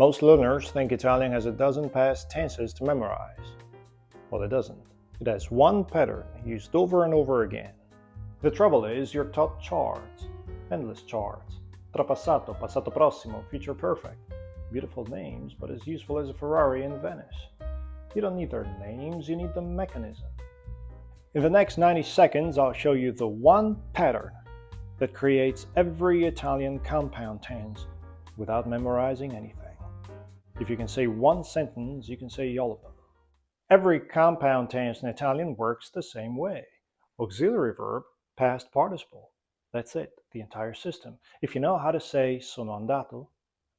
Most learners think Italian has a dozen past tenses to memorize. Well, it doesn't. It has one pattern used over and over again. The trouble is, you're taught charts, endless charts. Trapassato, passato prossimo, future perfect. Beautiful names, but as useful as a Ferrari in Venice. You don't need their names, you need the mechanism. In the next 90 seconds, I'll show you the one pattern that creates every Italian compound tense without memorizing anything. If you can say one sentence, you can say all of them. Every compound tense in Italian works the same way. Auxiliary verb, past participle. That's it, the entire system. If you know how to say sono andato,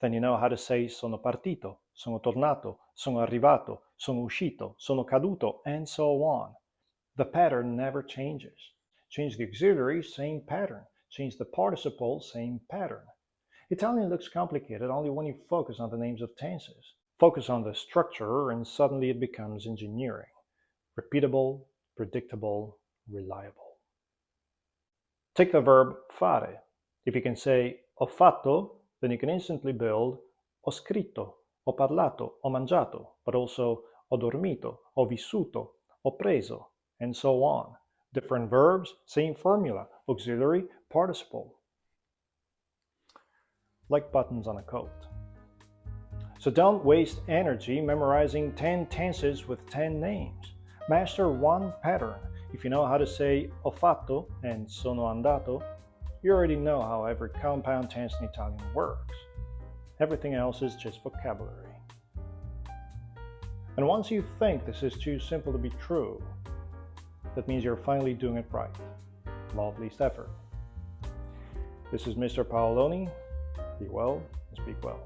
then you know how to say sono partito, sono tornato, sono arrivato, sono uscito, sono caduto, and so on. The pattern never changes. Change the auxiliary, same pattern. Change the participle, same pattern. Italian looks complicated only when you focus on the names of tenses. Focus on the structure and suddenly it becomes engineering. Repeatable, predictable, reliable. Take the verb fare. If you can say ho fatto, then you can instantly build ho scritto, ho parlato, ho mangiato, but also ho dormito, ho vissuto, ho preso, and so on. Different verbs, same formula, auxiliary, participle. Like buttons on a coat. So don't waste energy memorizing 10 tenses with 10 names. Master one pattern. If you know how to say ho fatto and sono andato, you already know how every compound tense in Italian works. Everything else is just vocabulary. And once you think this is too simple to be true, that means you're finally doing it right. Law of least effort. This is Mr. Paoloni. Be well and speak well.